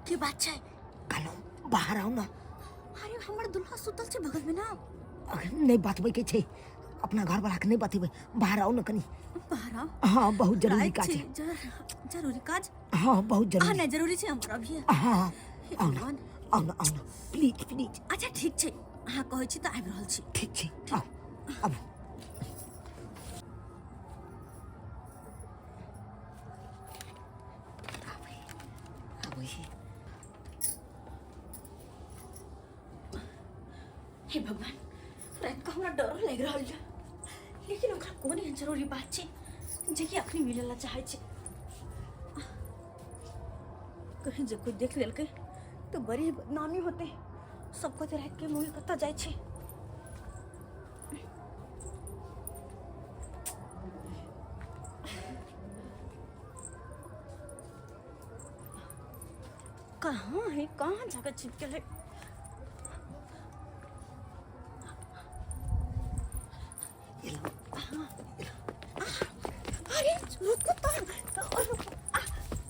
की बात है? कहलो बाहर आओ ना। अरे हमर दुल्हा सुतल छे बगल में ना। अगर नहीं बतबै के छे अपना घर वाला के नहीं बतेबै, बाहर आओ ना कनी। बाहर आओ। हाँ बहुत जरूरी काज है। जरूरी काज? हाँ बहुत जरूरी। नहीं जरूरी छे हमरा अभी। हाँ आओ ना आओ ना आओ ना प्लीज प्लीज। अच्छा ठीक छे, अहाँ कहै छी त आबि रहल छी। ठीक छे आओ अब। हे भगवान, रात को हमरा डर लग रहल है, लेकिन ओकरा कोन एहन जरूरी बात छे जे कि अखनी मिलेला चाहे छे। कहीं जे कोई देख लेलकै तो बड़ी बदनामी होते। सबको तो रात के मुँह कत्ता जाय छे। कहाँ है, कहाँ जाकर छिपकल है? अरे रुको तो,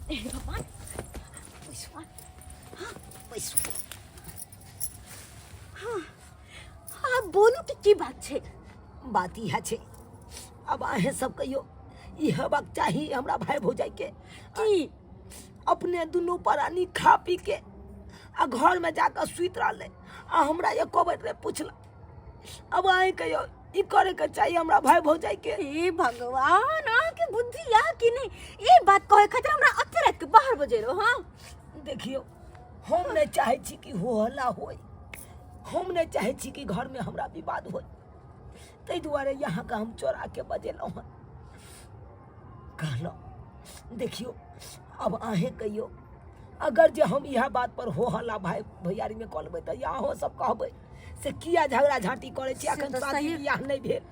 भगवान हाँ हाँ बोलू की बात छे? बात यह छे अब अहे सब कहियो यह वक्त चाहिए हमरा भाई भौजाई के की अपने दुनू प्राणी खा पी के आ घर में जाकर सुत रहे आ हमरा एको बेर रे पूछला। अब अहे कहियो ई करे के चाहिए हमरा भाई भौजाई के। हे भगवान, आ के बुद्धि या कि नहीं? ये बात कहे खातिर हमरा अत्ते रात के बाहर बजेलो। हाँ देखियो हम नहीं चाहे छी कि हो हल्ला होय, हम नहीं चाहे छी कि घर में हमरा विवाद होय, तै दुआरे यहाँ का हम चोरा के बजेलहुँ हन। कहलो देखियो अब अहे कहियो अगर जे हम यह बात पर हो हल्ला भाई भैयारी में कह लेबै त यहाँ सब कहबै से किया झगड़ा झाँटी करे छे, अखन शादी बियाह नहीं भेल।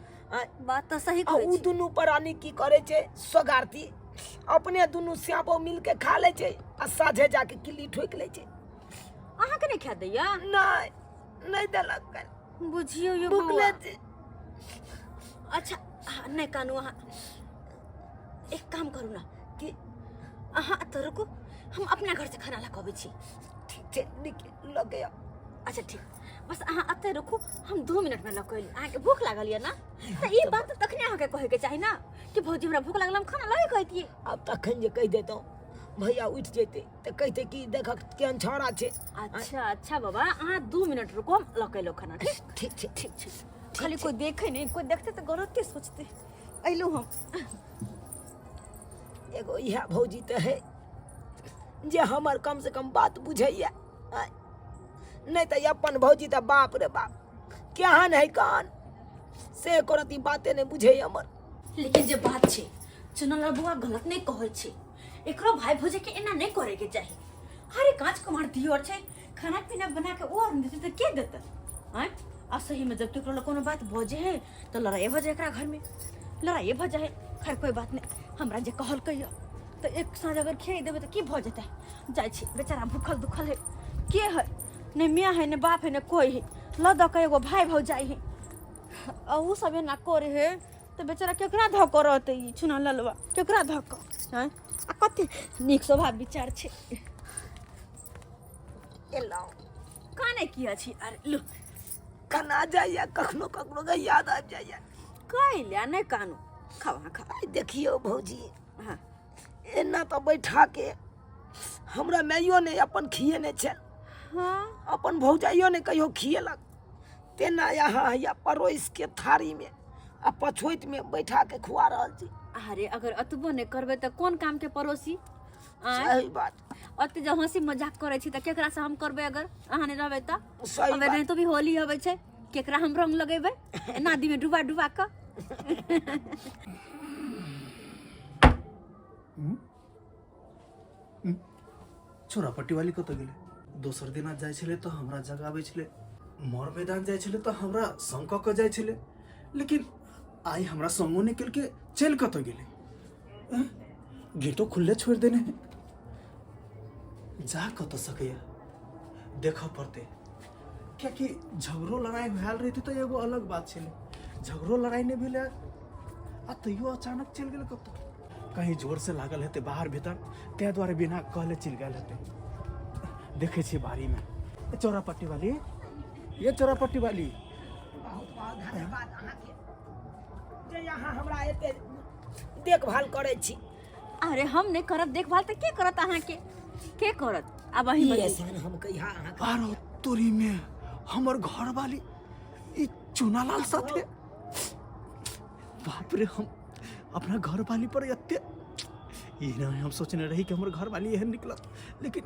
बात तो सही आ कहै उ छी। दुनू प्राणी की करे छे सोगारती अपने दुनू श्यापो मिल के खा ले छे आ साझे जाके किल्ली ठोक ले छे। अहाँ के नहीं खा दैया? नहीं नहीं देलक कर बुझियो यो भुखले बउआ। छे। अच्छा नहीं कानू, अहाँ एक काम करू ना कि अहाँ तो रुको, हम अपना घर से खाना ला के अबै छी। ठीक छे निकल लग गया। अच्छा ठीक, बस अहाँ अत्ते रुकू, हम 2 मिनट में लग गइल। अहाँ के भूख लागल या ना? तो ई बात तो तखने अहाँ के कहे के चाही ना कि भौजी हमरा भूख लागल, हम खाना लाए कहतिए। अब तखन जे कह देतो भैया उठ जेते तो कहते कि देख केहन छौड़ा छे। अच्छा अच्छा बाबा, अहाँ 2 मिनट रुको, हम लग लो खाना। ठीक ठीक छे ठीक छे। खाली कोई देखे नहीं, कोई देखते तो गलत सोचते। अइलो हम एगो यह भौजी तो है जे हमर कम से कम बात बुझैया, नहीं तो अपन भौजी तो बाप रे बाप केहन है कान से करती बातें नहीं बुझे हमर। लेकिन जे बात छे चुनल बुआ गलत नहीं कहै छे, एकरो भाई भौजे के एना नहीं करे के चाही। अरे कांच कुमार दियोर छे, खाना पीना बना के और देते तो के देते? हैं आ सही में जब तक कोनो बात भौजे है तो लड़ाई भजे, एकरा घर में लड़ाई भजे है। खैर कोई बात नहीं, हमरा जे कहल कहियो तो एक साँझ अगर खिया देबे तो की भ जेतै? जाय छी, बेचारा भूखल दुखल है, के है नहीं मियाँ है नहीं बाप है नहीं कोई है, लद के एगो भाई भौजाई है आ उ सब ना करे है तो बेचारा केकरा धक रहते? ई चुना ललवा केकरा धक हैं? आ कते नीक स्वभाव विचार छे। एलो काने किया छी? अरे लो कना जाइया कखनो कखनो के याद आ जाइया। कैला नहीं कानू, खाओ हाँ खाओ। देखियो भौजी हाँ एना तो बैठा के हमरा माइयो ने अपन खिएने छे, हाँ अपन भौजाइयो ने कहियो खिएलक, तेना यहाँ या परोस के थारी में आ पछोइत में बैठा के खुआ रहल छी। अरे अगर अतबो नहीं करबे तो कौन काम के पड़ोसी? सही बात अत जब हंसी मजाक करे छी त केकरा से हम करबे? अगर अहाँ नहीं रहबे त सही अबे नहीं तो भी होली हवे छे, केकरा हम रंग लगेबे नादी में डुबा डुबा के? छोरा पट्टी वाली कत गेले? दोसर दिन जाय छले तो हमरा जगावे छले, मोर मैदान जाय छले तो हमरा संग क जाय छले, लेकिन आई हमरा संगो निकल के चल कत गेले? गेटो खुले छोड़ देने हैं। जा कत सकैया देख पड़ते, क्या कि झगड़ो लड़ाई भैल रही तो एगो अलग बात छले, झगड़ो लड़ाई नहीं भेले आ तैयो अचानक चल गेल कत? कहीं जोर से लागल हेते बाहर भीतर, ते द्वारे बिना कहले चल गेल हेते। देखे छी बारी में चौरापट्टी वाली, ये चौरापट्टी वाली बहुत बहुत धन्यवाद अहाँके जे यहाँ हमरा एते देखभाल करै छी। अरे हम नहीं करत देखभाल तो के करत अहाँ के करत? अब वही ई एहसान हम कहिया अहाँके आरो तोरी में हमर घर वाली ई चुनालाल साथे, बाप रे हम अपना घर वाली पर एते ई नहीं हम सोचने रही कि हमर घर वाली एहन निकलत, लेकिन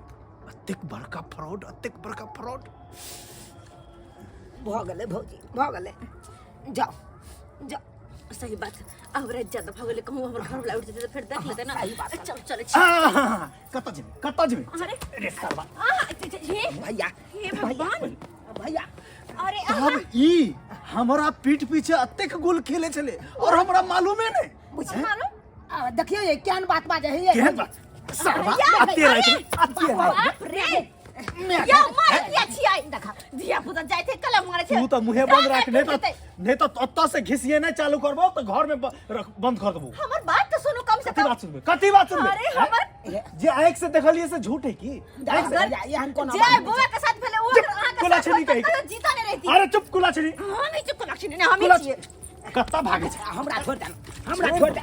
अतेक बड़का फ्रॉड, अतेक बड़का फ्रॉड। भ गेलै भौजी, भ गेलै, जाओ जाओ। सही बात। अब रे ज्यादा भगले कहूं हमर घर वाला उठ जेते तो फिर देख लेते ना। सही बात। चल चल कत जेबे अरे रे सरबा ये भैया हे भगवान। भैया अरे तब ई हमरा पीठ पीछे अतेक गोल खेले चले और हमरा मालूमे नहीं। बुझे मालूम देखियो ये केहन बात बाजे है ये केहन बात सरबा अते रहे बाप रे या मार दिया छियै। देखा दिया पुता जाय थे कलम मारे छे। तू तो मुहे बंद रख, नहीं तो अत्ता से घिसिए नहीं चालू करबो तो घर में बंद कर देबो। हमर बात तो सुनो कम से कम। कथी बात सुनबे? अरे हमर जे आंख से देखलिए से झूठ है की? भैया यहन कोन जय बुआ के साथ पहले वो अहाँ के कुला साथ छनी कही। जीता नहीं रहती। अरे चुप कुला छनी, हां नहीं चुप लक्षण नहीं हम कुला ही छियै। कत्ता भागे छै हमरा छोड़ दे, हमरा छोड़ दे।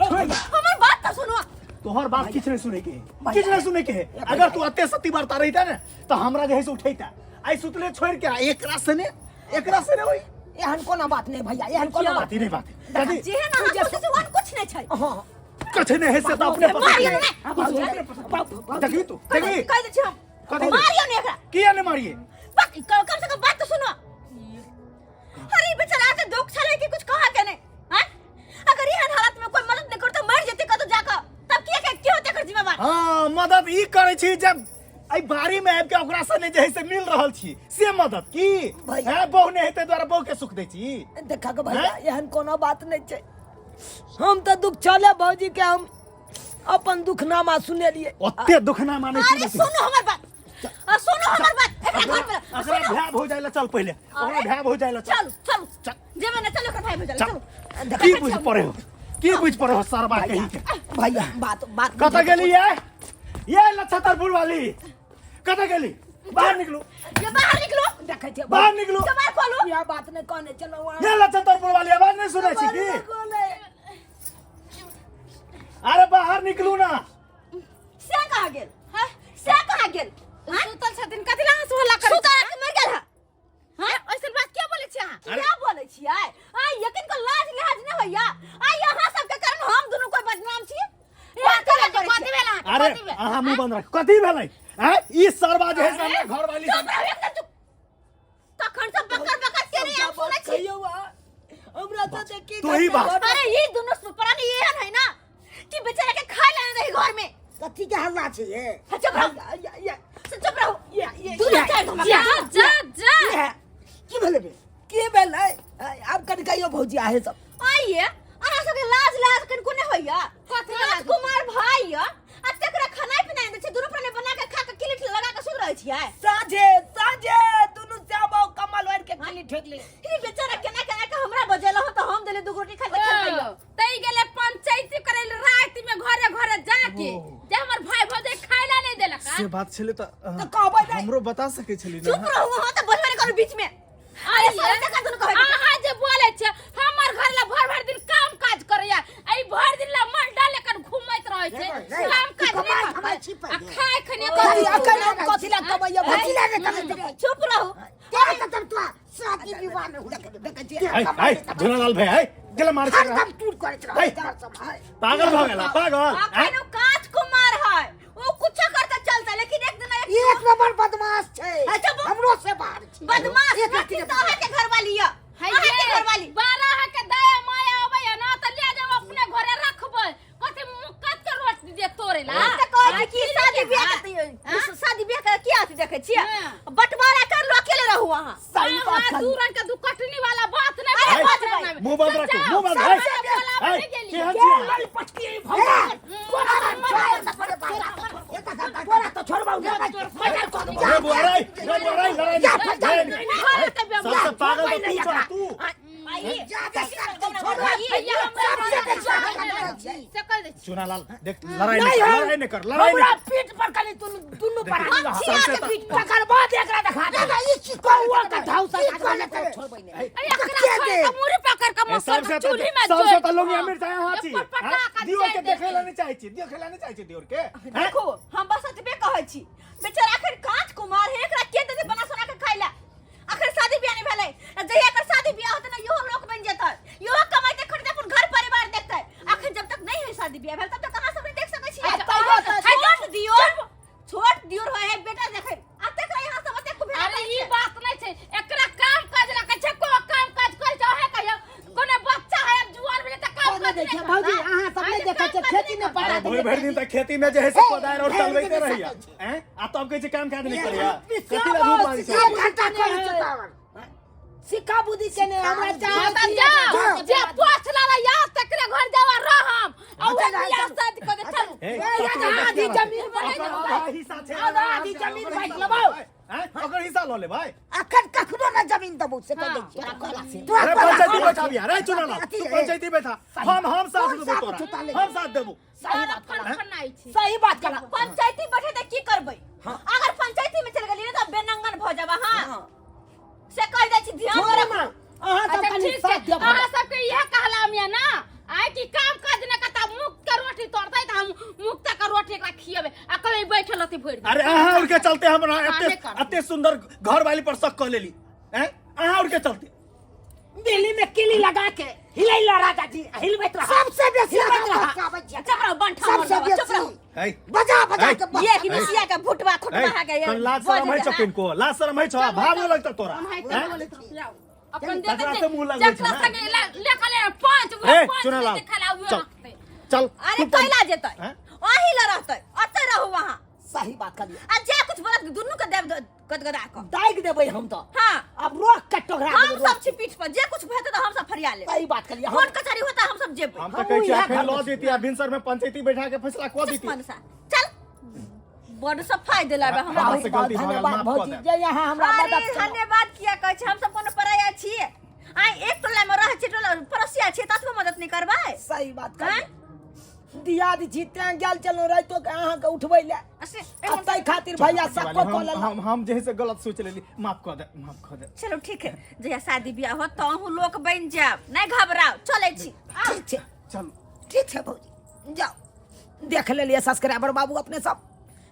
हमर बात तो सुनो। तोहर बात किछ नहीं सुने के है, किछ नहीं सुने के है। अगर तू अते सती बरता रहीता ना तो हमरा जे है से उठैता। आई सुतले छोड़ के एकरा से ने होई। एहन कोनो बात नहीं भैया, एहन कोनो बात बात ही नहीं बात है। कथी जे है ना हम से वन कुछ नहीं छै। हां कुछ नहीं है से तो अपने पता मारियो है। ने देखी तू देखी कह दे छी हम कथी मारियो ने एकरा। किया ने मारिए? बाकी कम से कम बात तो सुनो। अरे बेचारा से दुख छले कि कुछ कहा के नहीं हैं? अगर एहन हालत में कोई मदद नहीं करता मर जेते कतो जाकर तब क्यों होते कर जिम्मेवार? हां मदद ई करे छी जब आई बारी में आब के ओकरा सने जे है से मिल रहल छी से मदद की है। बहु ने हेते द्वारा बहु के सुख दे छी। देखा के भैया एहन कोनो बात नहीं छै। हम तो दुख चले भौजी के हम अपन दुखनामा सुने लिए। ओते दुख ना माने अरे सुनो हमर बात। सुनो हमर बात। एकरा घर पे अगर भैब हो जाइला चल पहले, ओकरा भैब हो जाइला चल चल जे मैंने चलो कर भाई भेजल चल। की बुझ पड़े हो, की बुझ पड़े हो सरबा कहीं के? भैया बात कत गेली ये लछतरपुर वाली कत गेली? बाहर निकलो, ये बाहर निकलो। देखे छे बाहर निकलो। कबार खोलो। यह बात नहीं कहने चलो वहां। ये लछतरपुर वाली आवाज नहीं सुने छी की? अरे बाहर निकलू ना। से कहां गेल? हैं? से कहां गेल? सुतल छथिन कथि ला हंसुला कर? सुतल के मर गेल है। हैं? ऐसन बात क्या बोले छी अहाँ? क्या बोले छी आय? यकीन को लाज लिहाज नहीं होइया। यहाँ सब के कारण हम दोनों कोई बदनाम छी। कथि भेला? अरे अहाँ मुंह बंद रख। कथी भेलै? हैं? ई सरबा जे है से हमरा घर वाली चुप रहो एकदम चुप। तखन से बकर बकर के नहीं हम सुने छी। हमरा तो देखी तू ही बात। अरे ये दोनों सुपरानी ये है ना कि बेचारा के खाए लाने रही घर में। कथी के हल्ला छै ये? चुप रहो। चुप रहो। ये दूर चल तुम। जा। की भेले बे? की भेले? अब कन कहियो भौजी आहे सब। आइए अहाँ सबके लाज लाज कन कोने होइया? कथि राजकुमार भाई या आ तकरा खाना पीना दे छै दुनू प्राणी बना के खा के किलिट लगा के सुत रहै छियै। साझे दुनू जाबो कमल ओढ़ के खाली ठेक ले। ई बेचारा केना केना के हमरा बजेला हो त हम देले दू रोटी खा के चल गइयो। तई गेले पंचायती करे रात में घरे घरे जाके जे हमर भाई भौजाई खाइला नहीं देलक। से बात छले तो कहबै नहीं। हमरो बता सके छली ना। चुप रहो वहां त बोलबे करू बीच में। अरे सारे तक दुनू कहै अहाँ जे बोले छे हमर घर ला भर दिन काम काज करैया आई भर दिन ला मन डाले कर घुमैत रहै छे काम काज नहीं आ खाय खने कथी ला कबैया भौजी लागे करे। चुप रहो। तेरे त तू शादी विवाह में हुआ देखे छी। हाय झुनालाल भाई हाय गेला मार के हम टूट करत रह चार सब है। पागल भ गेला पागल। अखनो राजकुमार है वो कुछ करता चलता लेकिन एक दिन एक नंबर बदमाश छै। अच्छा, हमरो से बाहर छी। बदमाश मत तो है के घर वाली है। है के घर वाली बारह के दया माया आवे ना त ले जाओ अपने घरे रखबै कथि मुक्कत के रोटी दे तोरे ला। त कहै कि शादी ब्याह के की आती देखे छियै बंटवारा कर लो अकेले रहू वहां। सही बात है। दूर के दू कटनी वाला बात अरे नहीं बात नहीं। मुंह बंद रखो मुंह बंद। हाय हाय केहन छी? पटकी तोरा तो छोड़बौ नहीं। रे बुआरे लड़ाई सबसे पागल तो तू से कर दे चुनालाल देख नहीं लड़ाई नहीं कर हमरा पीठ पर कनी दुनु पर देखिए, आ सबसे के पीठ तकर बाद एकरा देखा दे ई की कौआ का ढाउ से छोड़बै नहीं अरे एकरा छोड़ के मुरी पकड़ के मकर चूल्ही में सबसे तो लोग अमीर चाहे हाची एक पटाखा दियो के जल देखेला नहीं चाहे छी दियोर के देखो हम बस अतबे कहै छी बेचारा आखिर कांच कुमार है एकरा के दे बना सोना के खाइला आखिर शादी बियाह नहीं भेलै जहिया एकर शादी बियाह होतै ना इहो लोक बन जेतै इहो कमाइते खरीदे अपन घर परिवार देखतै आखिर जब तक नहीं है शादी बियाह भेल तब तक कहां सब नहीं देख सकै छी छोट दियोर होय है बेटा देखै आते एकरा यहां सब ओते खूब अरे ई बात नहीं छे एकरा काम काज ला के को काम काज कर चाहे कहियो कोने बच्चा है जुआन भेले त काम काज देखिए भौजी अहाँ सब नहीं देखै छै खेती में पड़ा भर दिन तक खेती में जे है से कोदार और चलबैते रहिया हैं आ तब कहै छै काम काज नहीं करिया कथि ला रूप मारी छै एक घंटा करे छै तावन सिक्का बुद्धि के ने हमरा जा चाह जे पोछ लाला यार तकरे घर जावा रहम आ उ बियाह शादी कर दे चलू आधी जमीन हिस्सा छै आधी जमीन बाइक लबाओ हैं ओकर हिस्सा ल ले भाई अखन कखनो ना जमीन दबो से कह दै छी कहला से अरे पंचायती बैठा बिया रे चुनाला पंचायती बैठा हम साथ देबो तोरा हम साथ देबो सही बात खाना कहला बनाई छी सही बात कहला पंचायती बैठे त की करबै अगर पंचायती में चल गेली त बेनंगन भ जाबा हां से कह दै छी ध्यान छोरे रख मां अहाँ सब अच्छा कनी ठीक साथ है देब अहाँ सबके यह कहला मिया ना आइ की काम काज न करता मुख के रोटी तोड़तै त हम मुख के रोटी एकरा खियेबे आ कभी बैठल रहती भरि दिन अरे अहाँ उनके चलते हमरा कामे कर। अते सुंदर घर वाली पर शक कर लेली हैं अहाँ उनके चलते दिल्ली में किली लगा के हिलैला राजा जी हिलबैत रहा सबसे बेसी चपरा बंठा सबसे बेसी है बजा बजा है। के ये कि निसिया के भुटवा खुटवा के कल लाज शरम है चकिन को लाज शरम है छवा भाव नहीं लगता तोरा हम है हैं? तो बोले जाओ अपन दे कचरा दे से मुंह लगबै छै जकरा ना। संगे लेखा ले पांच ए, पांच चुना लाओ। खला चल। हुआ चल अरे तू पन- कैला जेतै हैं? वही ल रहतै अतै रहू वहां सही बात कहलिए आ जे कुछ बोलत दुन्नु के देव गदगदा क दाग देबै हम तो हां अब रोक के टोकरा हम देबै सब छी पीठ पर जे कुछ भेटै त हम सब फरिया ले सही बात कहलिए कोर्ट कचहरी होता हम सब जेबै हम तो हम कहै छी इएह अखन घर लॉ में देती आ भिनसर में पंचायती बैठा के फैसला कऽ देती मनसा चल बड़ सफाई दिलाबे हमरा बहुत से गलती भऽ गेल, धन्यवाद माफ कऽ भौजी दे। जे यहाँ हमरा अरे मदद केलहुँ। धन्यवाद किया कहै छै हम सब कोनो पराया छियै आ एक टोला में रहै छै टोला पड़ोसिया छै ततबो मदद नहीं करबै सही बात कहलिए दियाद जी तें गेल चलू राइतो के अहाँ के उठबै ले अतै खातिर भैया सबको कॉल हम जे से गलत सोच लेली माफ कऽ दे चलो ठीक है जहिया शादी बियाह हो तो हम लोग बन जाब नहीं घबराओ चले छी ठीक छै चल ठीक छै भौजी जाओ देख लेलिए सब्सक्राइबर बाबू अपने सब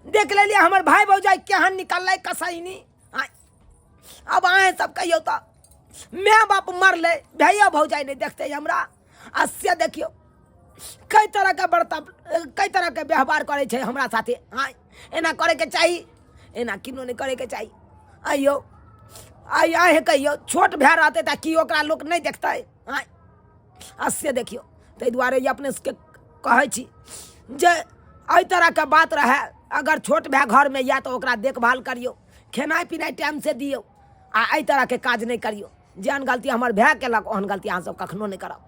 देख लेलिए हमर भाई भौजाई केहन निकललै कसैनी अब आए सब कहियो तो माय बाप मरले भैया भौजाई नहीं देखते हमरा अस्य देखियो कई तरह के बर्ताव कई तरह के व्यवहार करे छै हमरा साथे एना करे के चाही एना किनो नहीं करे के चाही आइयो आए कहियो छोट भै रहते त की ओकरा लोक नहीं देखते अस्य देखियो ताहि दुआरे ये अपने सबके कहै छी जे एहि तरह के बात रहे अगर छोट भाई घर में या तो ओकरा देखभाल करियो खेनाई पिनाई टाइम से दियो आ एहि तरह के काज नहीं करियो जेहन गलती हमर भाई केलक ओहन गलती अहाँ सब कखनो नहीं करब